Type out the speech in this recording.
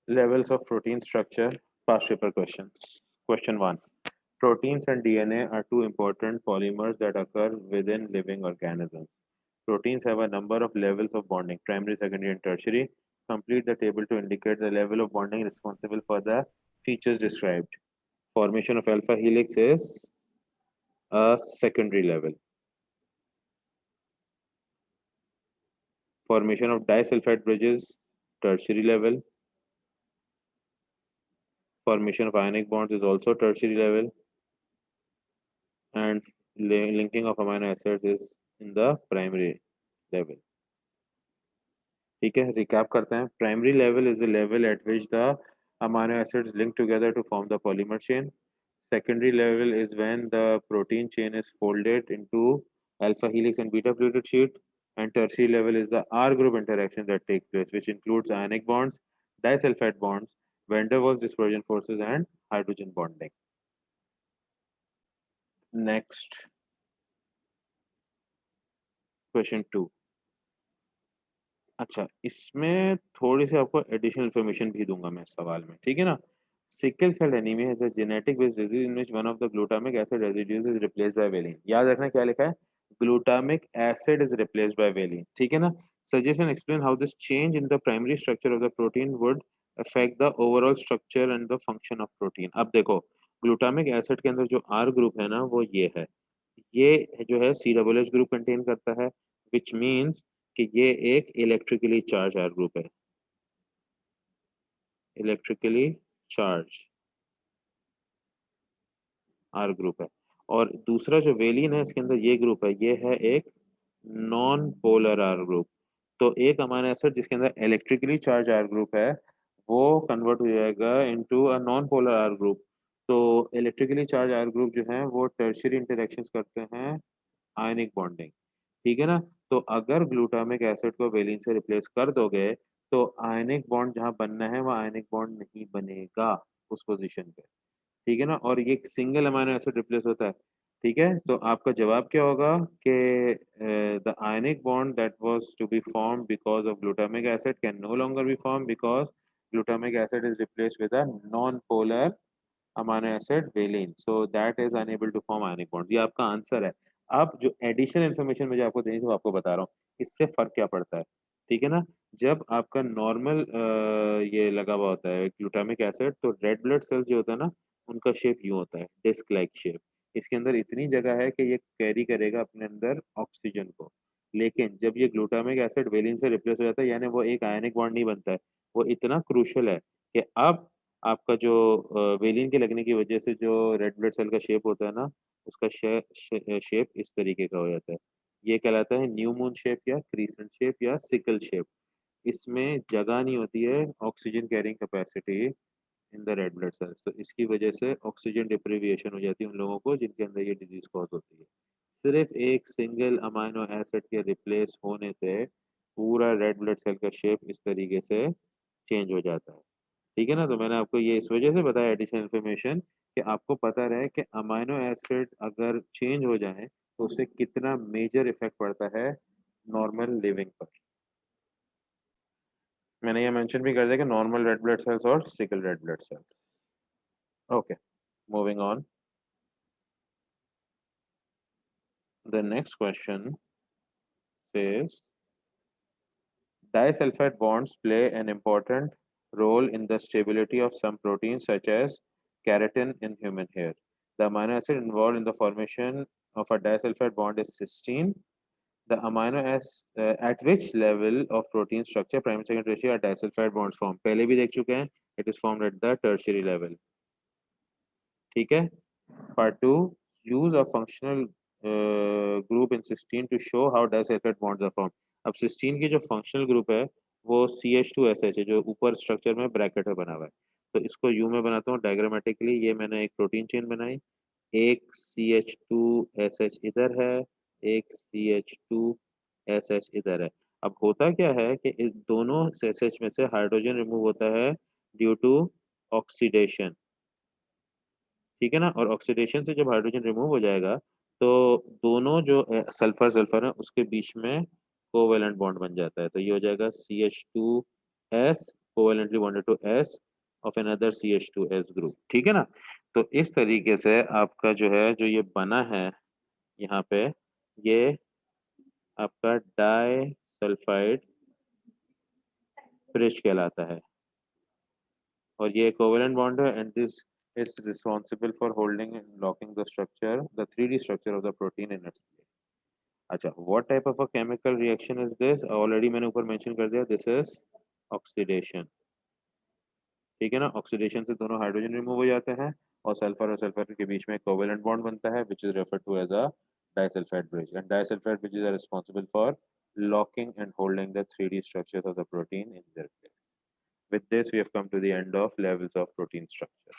Levels of protein structure, past paper questions. Question 1. Proteins and DNA are two important polymers that occur within living organisms. Proteins have a number of levels of bonding, primary, secondary, and tertiary. Complete the table to indicate the level of bonding responsible for the features described. Formation of alpha helix is a secondary level. Formation of disulfide bridges, tertiary level. Formation of ionic bonds is also tertiary level. And linking of amino acids is in the primary level. ठीक है, recap करते हैं. Primary level is the level at which the amino acids link together to form the polymer chain. Secondary level is when the protein chain is folded into alpha helix and beta pleated sheet. And tertiary level is the R group interaction that takes place, which includes ionic bonds, disulfide bonds, van der Waals dispersion forces, and hydrogen bonding. Next, question 2. अच्छा, इसमें थोड़ी सी आपको additional information भी दूंगा मैं सवाल में, ठीक है ना. Sickle cell anaemia is a genetic based disease in which one of the glutamic acid residues is replaced by valine. याद रखना क्या लिखा है, glutamic acid is replaced by valine, ठीक है ना. Suggest and explain how this change in the primary structure of the protein would affect the overall structure and the function of protein. अब देखो, ग्लूटामिक एसिड के अंदर जो are group है ना, वो ये है. ये जो है C double H group contain करता है, विच मीन्स कि ये एक इलेक्ट्रिकली चार्ज आर ग्रुप है. इलेक्ट्रिकली चार्ज आर ग्रुप है. और दूसरा जो वेलिन है, इसके अंदर ये ग्रुप है, ये है एक नॉन पोलर आर ग्रुप. तो एक अमीनो एसिड जिसके अंदर इलेक्ट्रिकली चार्ज आर ग्रुप है, वो कन्वर्ट हो जाएगा into a non polar R group. तो इलेक्ट्रिकली चार्ज आर ग्रुप जो है वो टर्शियरी इंटरेक्शंस करते हैं आयनिक बॉन्डिंग, ठीक है ना. तो अगर ग्लूटामिक एसिड को वेलिन से रिप्लेस कर दोगे, तो आयनिक बॉन्ड जहां बनना है वो आयनिक बॉन्ड नहीं बनेगा उस पोजीशन पे, ठीक है ना. और ये सिंगल अमीनो एसिड रिप्लेस होता है, ठीक है. तो आपका जवाब क्या होगा कि the ionic bond that was to be form because of glutamic acid can no longer be form because glutamic acid is replaced with a non polar amino acid valine, so that is unable to form ionic bond. ये आपका answer है. अब जो additional information मुझे आपको देनी थी वो आपको बता रहा हूँ. इससे फर्क क्या पड़ता है, ठीक है ना. जब आपका नॉर्मल ये लगा हुआ होता है ग्लूटामिक एसिड, तो रेड ब्लड सेल्स जो होता है ना, उनका शेप यूं होता है, डिस्क लाइक शेप. इसके अंदर इतनी जगह है कि ये कैरी करेगा अपने अंदर ऑक्सीजन को. लेकिन जब ये ग्लूटामिक एसिड वेलिन से रिप्लेस हो जाता है, यानी वो एक आयनिक बॉन्ड नहीं बनता है. वो इतना क्रूशल है कि अब आपका जो वेलिन के लगने की वजह से जो रेड ब्लड सेल का शेप होता है ना, उसका शेप इस तरीके का हो जाता है. ये कहलाता है न्यू मून शेप या क्रीसेंट शेप या सिकल शेप. इसमें जगह नहीं होती है oxygen carrying capacity in the red blood cells, तो इसकी वजह से ऑक्सीजन डिप्रीविएशन हो जाती है उन लोगों को जिनके अंदर ये डिजीज कॉज होती है. सिर्फ एक सिंगल अमाइनो एसिड के रिप्लेस होने से पूरा रेड ब्लड सेल का शेप इस तरीके से चेंज हो जाता है, ठीक है ना. तो मैंने आपको ये इस वजह से बताया एडिशनल इन्फॉर्मेशन, कि आपको पता रहे कि अमाइनो एसिड अगर चेंज हो जाए तो उससे कितना मेजर इफेक्ट पड़ता है नॉर्मल लिविंग पर. मैंने ये मेंशन भी कर दिया कि नॉर्मल रेड ब्लड सेल्स और sickle red blood cells. Okay, moving on. The next question says disulfide bonds play an important role in the stability of some proteins such as keratin in human hair. The amino acid involved in the formation of a disulfide bond is cysteine. The amino acid at which level of protein structure primary secondary ratio are disulfide bonds formed. पहले भी देख चुके हैं. It is formed at the tertiary level. ठीक है. Part 2, use of functional group in cysteine to show how disulfide bonds are formed. अब cysteine की जो functional group है वो CH2SH है, जो ऊपर स्ट्रक्चर में ब्रैकेट में बना हुआ है. तो इसको यू में बनाता हूँ डायग्रामेटिकली. ये मैंने एक प्रोटीन चेन बनाई, एक CH2SH इधर है, एक CH2SH इधर है. अब होता क्या है कि इस दोनों SH में से हाइड्रोजन रिमूव होता है ड्यू टू ऑक्सीडेशन, ठीक है ना. और ऑक्सीडेशन से जब हाइड्रोजन रिमूव हो जाएगा, तो दोनों जो सल्फर सल्फर है उसके बीच में कोवेलेंट बॉन्ड बन जाता है. तो ये हो जाएगा CH2S covalently bonded to S of another CH2S group, ठीक है ना। तो इस तरीके से आपका जो है जो ये बना है यहाँ पे, ये आपका डाई सल्फाइड ब्रिज कहलाता है और ये कोवेलेंट बॉन्ड है and this is responsible for holding and locking the structure, the 3D structure of the protein in its place. अच्छा, what type of a chemical reaction is this? Already मैंने ऊपर mention कर दिया, this is oxidation. ठीक है ना, oxidation से दोनों हाइड्रोजन रिमूव हो जाते हैं और सल्फर के बीच में कोवेलेंट बॉन्ड बनता है which is referred to as a disulfide bridge, and disulfide bridges are responsible for locking and holding the 3D structures of the protein in their place. With this we have come to the end of levels of protein structure.